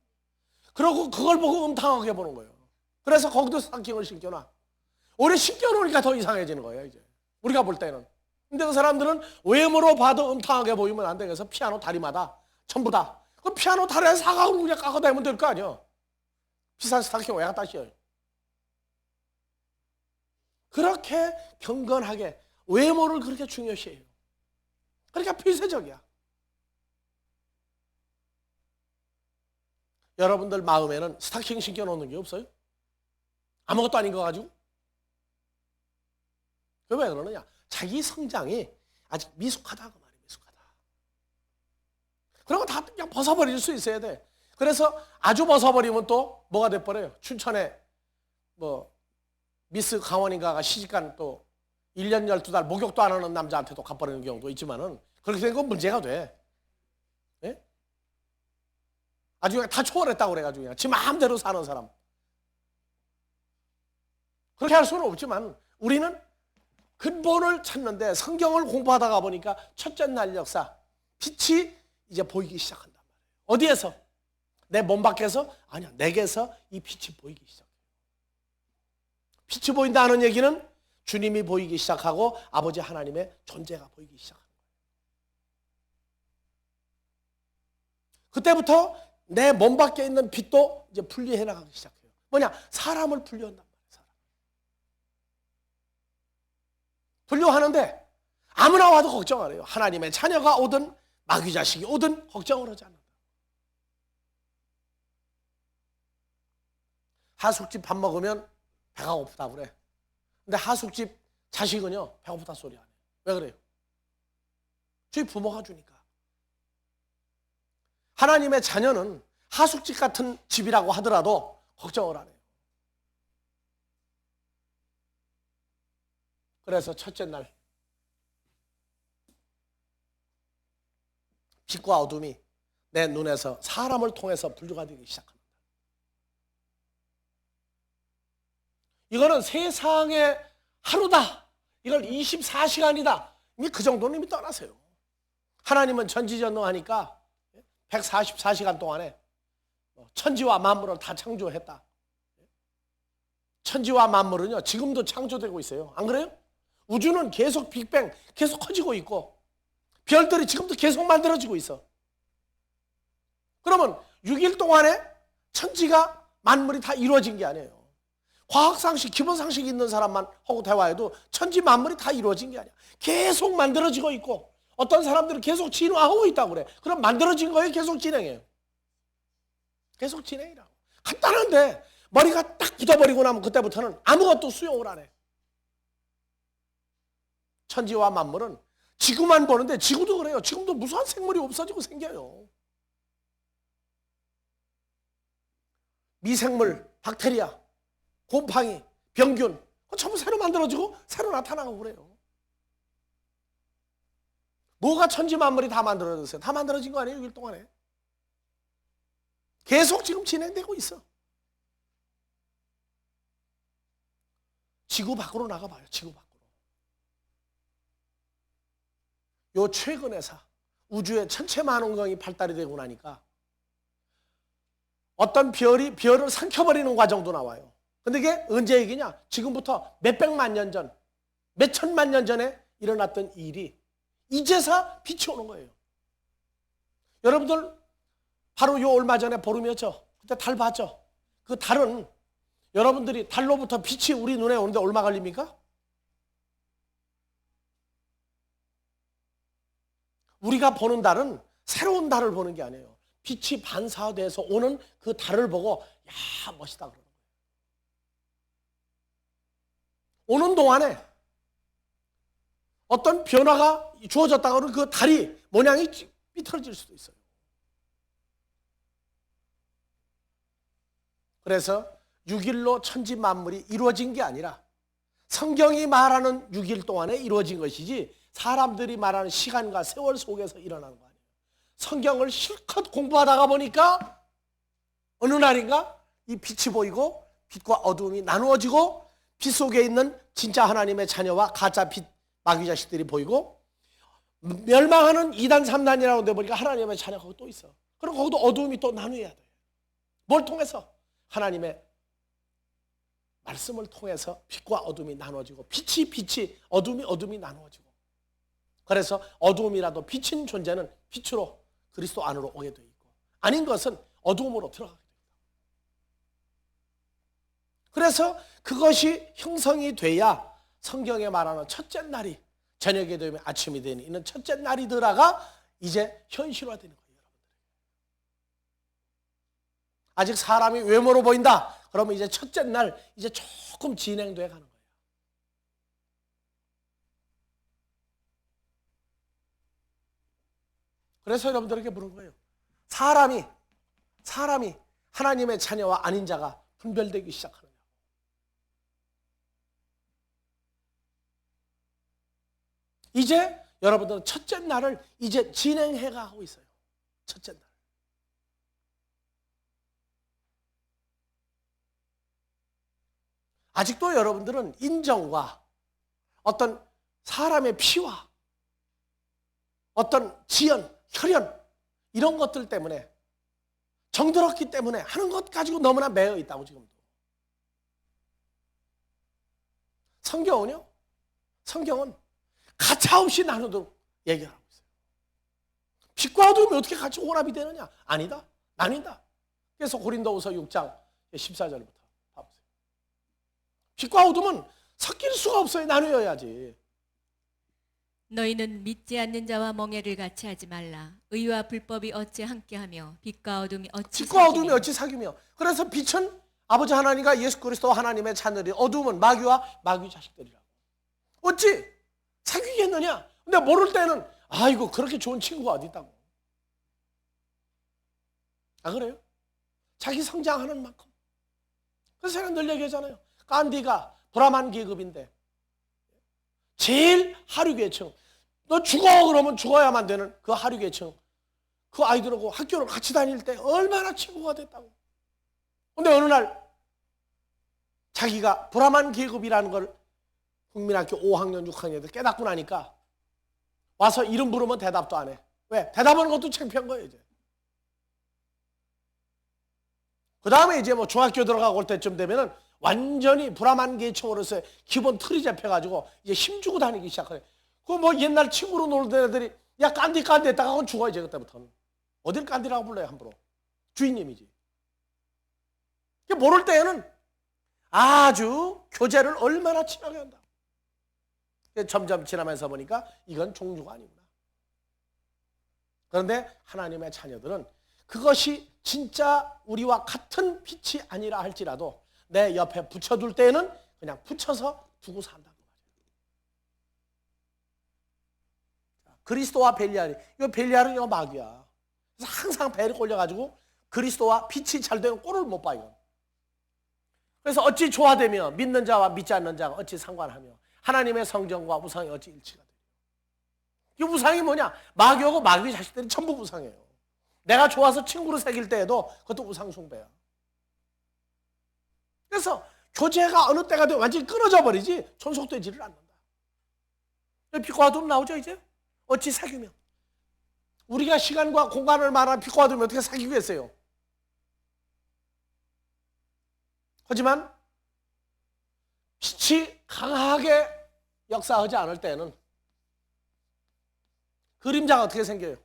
그러고 그걸 보고 음탕하게 보는 거예요. 그래서 거기도 스타킹을 신겨놔. 오래 신겨놓으니까 더 이상해지는 거예요, 이제. 우리가 볼 때는. 근데 그 사람들은 외모로 봐도 음탕하게 보이면 안 되겠어. 피아노 다리마다 전부 다. 그 피아노 다리에 사각으로 그냥 깎아대면 될 거 아니야. 비싼 스타킹 왜 갖다 씌워요? 그렇게 경건하게 외모를 그렇게 중요시해요. 그러니까 폐쇄적이야. 여러분들 마음에는 스타킹 신겨놓는 게 없어요? 아무것도 아닌 거 가지고? 왜 그러느냐? 자기 성장이 아직 미숙하다 그 말이에요. 미숙하다. 그런 거 다 그냥 벗어버릴 수 있어야 돼. 그래서 아주 벗어버리면 또 뭐가 돼버려요? 춘천에 뭐 미스 강원인가가 시집간 또 1년 12달 목욕도 안 하는 남자한테도 갚아버리는 경우도 있지만은 그렇게 된 건 문제가 돼. 네? 아주 그냥 다 초월했다고 그래가지고 그냥 지 마음대로 사는 사람. 그렇게 할 수는 없지만 우리는 근본을 찾는데 성경을 공부하다가 보니까 첫째 날 역사, 빛이 이제 보이기 시작한단 말이에요. 어디에서? 내 몸 밖에서? 아니야, 내게서 이 빛이 보이기 시작해요. 빛이 보인다는 얘기는 주님이 보이기 시작하고 아버지 하나님의 존재가 보이기 시작합니다. 그때부터 내 몸 밖에 있는 빛도 이제 분리해 나가기 시작해요. 뭐냐? 사람을 분류한단 말이에요. 사람. 분류하는데 아무나 와도 걱정 안 해요. 하나님의 자녀가 오든 마귀 자식이 오든 걱정을 하지 않는다. 하숙집 밥 먹으면 배가 고프다 그래. 근데 하숙집 자식은요 배고프다 소리 안 해요. 왜 그래요? 저희 부모가 주니까. 하나님의 자녀는 하숙집 같은 집이라고 하더라도 걱정을 안 해요. 그래서 첫째 날 빛과 어둠이 내 눈에서 사람을 통해서 분류가 되기 시작합니다. 이거는 세상의 하루다. 이걸 24시간이다. 이미 그 정도는 이미 떠나세요. 하나님은 전지전능하니까 144시간 동안에 천지와 만물을 다 창조했다. 천지와 만물은요 지금도 창조되고 있어요. 안 그래요? 우주는 계속 빅뱅 계속 커지고 있고 별들이 지금도 계속 만들어지고 있어. 그러면 6일 동안에 천지가 만물이 다 이루어진 게 아니에요. 과학상식, 기본상식 있는 사람만 하고 대화해도 천지 만물이 다 이루어진 게 아니야. 계속 만들어지고 있고 어떤 사람들은 계속 진화하고 있다고 그래. 그럼 만들어진 거에 계속 진행해요. 계속 진행이라고. 간단한데 머리가 딱 굳어버리고 나면 그때부터는 아무것도 수용을 안 해. 천지와 만물은 지구만 보는데 지구도 그래요. 지금도 무수한 생물이 없어지고 생겨요. 미생물, 박테리아, 곰팡이, 병균 전부 새로 만들어지고 새로 나타나고 그래요. 뭐가 천지 만물이 다 만들어졌어요? 다 만들어진 거 아니에요? 6일 동안에. 계속 지금 진행되고 있어. 지구 밖으로 나가봐요. 지구 밖으로. 요 최근에서 우주의 천체 만원경이 발달이 되고 나니까 어떤 별을 삼켜버리는 과정도 나와요. 근데 이게 언제 얘기냐? 지금부터 몇백만 년 전, 몇천만 년 전에 일어났던 일이 이제서 빛이 오는 거예요. 여러분들 바로 요 얼마 전에 보름이었죠? 그때 달 봤죠? 그 달은 여러분들이 달로부터 빛이 우리 눈에 오는데 얼마 걸립니까? 우리가 보는 달은 새로운 달을 보는 게 아니에요. 빛이 반사돼서 오는 그 달을 보고 야 멋있다 그러는 거예요. 오는 동안에 어떤 변화가 주어졌다가 그러면 그 달이 모양이 삐뚤어질 수도 있어요. 그래서 6일로 천지 만물이 이루어진 게 아니라 성경이 말하는 6일 동안에 이루어진 것이지 사람들이 말하는 시간과 세월 속에서 일어나는 거 아니에요. 성경을 실컷 공부하다가 보니까 어느 날인가 이 빛이 보이고 빛과 어두움이 나누어지고 빛 속에 있는 진짜 하나님의 자녀와 가짜 빛 마귀 자식들이 보이고 멸망하는 2단 3단이라고 돼 보니까 하나님의 자녀가 거기 또 있어. 그럼 거기도 어두움이 또 나누어야 돼. 뭘 통해서? 하나님의 말씀을 통해서 빛과 어둠이 나누어지고 빛이 어둠이 나누어지고 그래서 어두움이라도 비친 존재는 빛으로 그리스도 안으로 오게 되어 있고 아닌 것은 어두움으로 들어가게 됩니다. 그래서 그것이 형성이 돼야 성경에 말하는 첫째 날이 저녁이 되면 아침이 되는 이는 첫째 날이더라가 이제 현실화되는 거예요. 아직 사람이 외모로 보인다. 그러면 이제 첫째 날 이제 조금 진행돼 가는 거예요. 그래서 여러분들에게 물은 거예요. 사람이 하나님의 자녀와 아닌 자가 분별되기 시작하느냐. 이제 여러분들은 첫째 날을 이제 진행해 가고 있어요. 첫째 날. 아직도 여러분들은 인정과 어떤 사람의 피와 어떤 지연, 혈연 이런 것들 때문에 정들었기 때문에 하는 것 가지고 너무나 매여 있다고 지금도. 성경은 가차없이 나누도록 얘기하고 있어요. 빛과 어둠이 어떻게 같이 혼합이 되느냐? 아니다. 나뉜다. 그래서 고린도후서 6장 14절부터 봐보세요. 빛과 어둠은 섞일 수가 없어요. 나누어야지. 너희는 믿지 않는 자와 멍에를 같이 하지 말라. 의와 불법이 어찌 함께하며 빛과 어둠이 어찌 사귀며. 그래서 빛은 아버지 하나님과 예수 그리스도 하나님의 자녀들이 어둠은 마귀와 마귀 자식들이라고. 어찌 사귀겠느냐? 근데 모를 때는 아이고 그렇게 좋은 친구가 어디 있다고. 아 그래요? 자기 성장하는 만큼. 그래서 제가 늘 얘기하잖아요. 간디가 브라만 계급인데 제일 하류계층. 너 죽어 그러면 죽어야만 되는 그 하류계층. 그 아이들하고 학교를 같이 다닐 때 얼마나 친구가 됐다고. 근데 어느 날 자기가 브라만 계급이라는 걸 국민학교 5학년, 6학년 때 깨닫고 나니까 와서 이름 부르면 대답도 안 해. 왜? 대답하는 것도 창피한 거예요, 이제. 그 다음에 이제 뭐 중학교 들어가고 올 때쯤 되면은 완전히 브라만 계층으로서의 기본 틀이 잡혀가지고 이제 힘주고 다니기 시작해요. 그 뭐 옛날 친구로 놀던 애들이 야 깐디 했다가 그건 죽어 이제 그때부터는. 어딜 깐디라고 불러요 함부로. 주인님이지. 모를 때에는 아주 교제를 얼마나 친하게 한다. 점점 지나면서 보니까 이건 종류가 아니구나. 그런데 하나님의 자녀들은 그것이 진짜 우리와 같은 빛이 아니라 할지라도 내 옆에 붙여둘 때에는 그냥 붙여서 두고 산다고 말이에요. 그리스도와 벨리알이, 이 벨리알은 이 마귀야. 그래서 항상 배를 꼴려가지고 그리스도와 빛이 잘 되는 꼴을 못 봐요. 그래서 어찌 조화되며 믿는 자와 믿지 않는 자가 어찌 상관하며 하나님의 성전과 우상이 어찌 일치가 돼요. 이 우상이 뭐냐? 마귀하고 마귀 자식들이 전부 우상이에요. 내가 좋아서 친구로 사귈 때에도 그것도 우상 숭배야. 그래서 교제가 어느 때가 되면 완전히 끊어져 버리지 존속되지를 않는다. 빛과 어둠 나오죠 이제? 어찌 사귀면? 우리가 시간과 공간을 말하는 빛과 어둠이 어떻게 사귀겠어요? 하지만 빛이 강하게 역사하지 않을 때는 그림자가 어떻게 생겨요?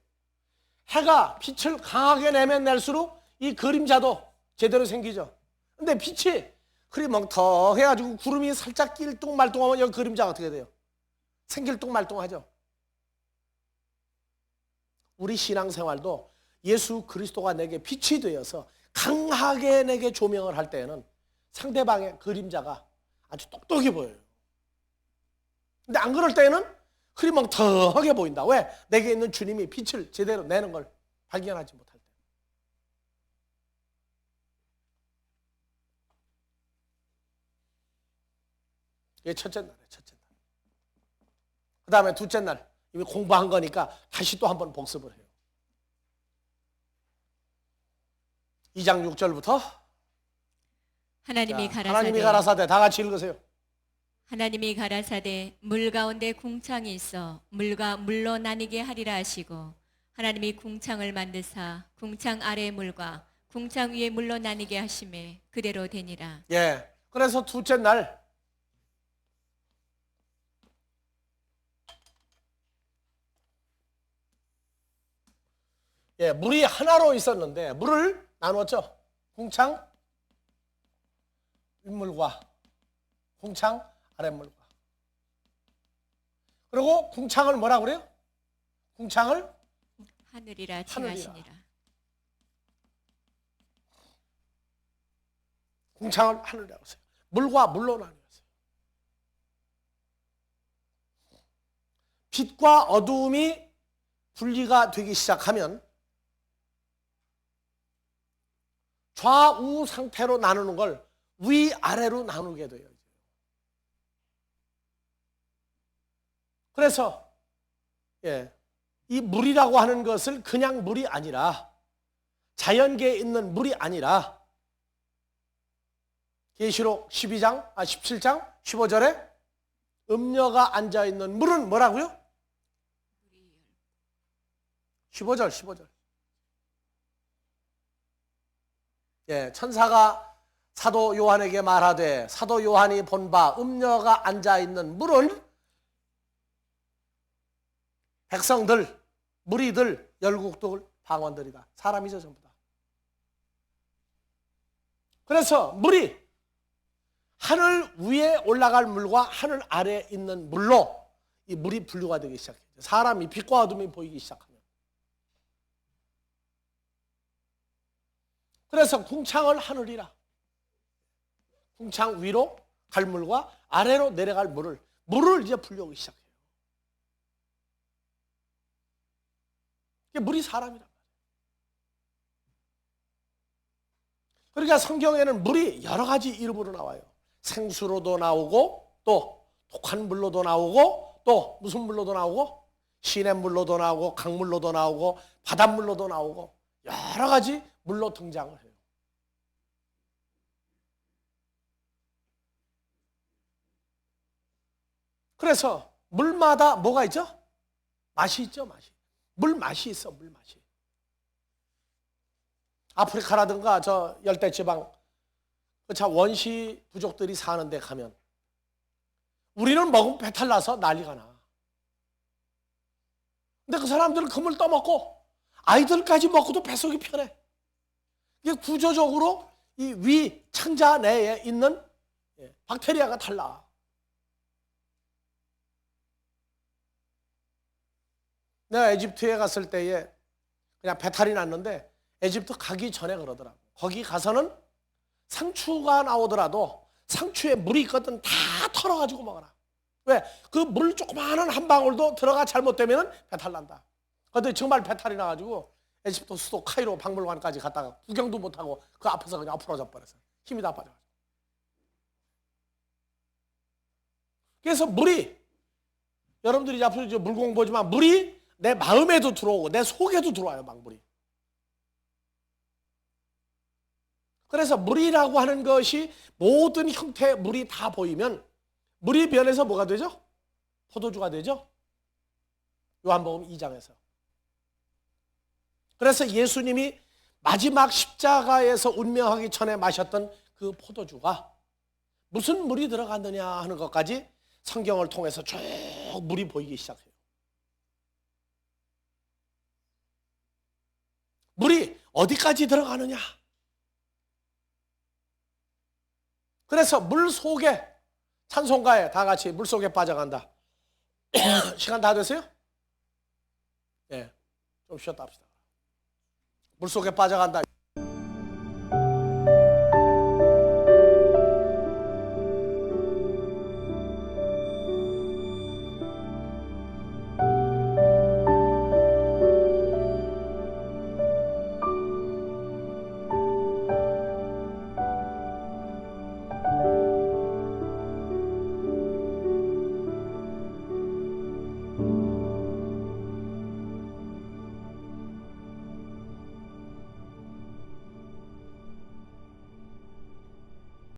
해가 빛을 강하게 내면 낼수록 이 그림자도 제대로 생기죠. 근데 빛이 그리 멍텅해가지고 구름이 살짝 낄뚱말뚱하면 여기 그림자가 어떻게 돼요? 생길뚱말뚱하죠. 우리 신앙생활도 예수 그리스도가 내게 빛이 되어서 강하게 내게 조명을 할 때에는 상대방의 그림자가 아주 똑똑히 보여요. 근데 안 그럴 때에는 흐리멍텅하게 보인다. 왜? 내게 있는 주님이 빛을 제대로 내는 걸 발견하지 못할 때. 이게 첫째 날이에요. 첫째 날. 그 다음에 둘째 날. 이미 공부한 거니까 다시 또 한번 복습을 해요. 2장 6절부터 하나님이 하나님이 가라사대 가라사대 다 같이 읽으세요. 하나님이 가라사대 물 가운데 궁창이 있어 물과 물로 나뉘게 하리라 하시고 하나님이 궁창을 만드사 궁창 아래 물과 궁창 위에 물로 나뉘게 하심에 그대로 되니라. 예. 그래서 둘째 날 예, 물이 하나로 있었는데 물을 나누었죠. 궁창 윗물과 궁창 아랫물과. 그리고 궁창을 뭐라 그래요? 궁창을 하늘이라 칭하시니라. 궁창을 하늘이라고 했어요. 물과 물로 나뉘었어요. 빛과 어두움이 분리가 되기 시작하면 좌우 상태로 나누는 걸 위아래로 나누게 돼요. 그래서 이 물이라고 하는 것을 그냥 물이 아니라 자연계에 있는 물이 아니라 계시록 17장 15절에 음녀가 앉아있는 물은 뭐라고요? 15절. 예, 천사가 사도 요한에게 말하되 사도 요한이 본 바 음녀가 앉아있는 물은 백성들, 무리들, 열국들, 방언들이다. 사람이죠 전부 다. 그래서 물이 하늘 위에 올라갈 물과 하늘 아래에 있는 물로 이 물이 분류가 되기 시작해요. 사람이 빛과 어둠이 보이기 시작하면. 그래서 궁창을 하늘이라. 궁창 위로 갈 물과 아래로 내려갈 물을 이제 분류하기 시작해요. 이게 물이 사람이란 말이에요. 그러니까 성경에는 물이 여러 가지 이름으로 나와요. 생수로도 나오고 또 독한 물로도 나오고 또 무슨 물로도 나오고 시냇물로도 나오고 강물로도 나오고 바닷물로도 나오고 여러 가지 물로 등장을 해요. 그래서 물마다 뭐가 있죠? 맛이 있죠, 맛이. 물 맛이 있어, 물 맛이. 아프리카라든가 저 열대지방 원시 부족들이 사는 데 가면 우리는 먹으면 배탈 나서 난리가 나. 근데 그 사람들은 그 물 떠먹고 아이들까지 먹고도 뱃속이 편해. 이게 구조적으로 이 위 창자 내에 있는 박테리아가 달라. 내가 에집트에 갔을 때에 그냥 배탈이 났는데 에집트 가기 전에 그러더라고. 거기 가서는 상추가 나오더라도 상추에 물이 있거든 다 털어가지고 먹어라. 왜? 그 물 조그마한 한 방울도 들어가 잘못되면 배탈 난다. 근데 정말 배탈이 나가지고 에집트 수도 카이로 박물관까지 갔다가 구경도 못하고 그 앞에서 그냥 엎어져 버렸어요. 힘이 다 빠져가지고. 그래서 물이 여러분들이 이제 앞으로 이제 물 공부하지만 물이 내 마음에도 들어오고 내 속에도 들어와요, 막 물이. 그래서 물이라고 하는 것이 모든 형태의 물이 다 보이면 물이 변해서 뭐가 되죠? 포도주가 되죠? 요한복음 2장에서. 그래서 예수님이 마지막 십자가에서 운명하기 전에 마셨던 그 포도주가 무슨 물이 들어갔느냐 하는 것까지 성경을 통해서 쭉 물이 보이기 시작해요. 물이 어디까지 들어가느냐? 그래서 물 속에, 찬송가에 다 같이 물 속에 빠져간다. 시간 다 됐어요? 예, 좀 쉬었다 합시다. 물 속에 빠져간다.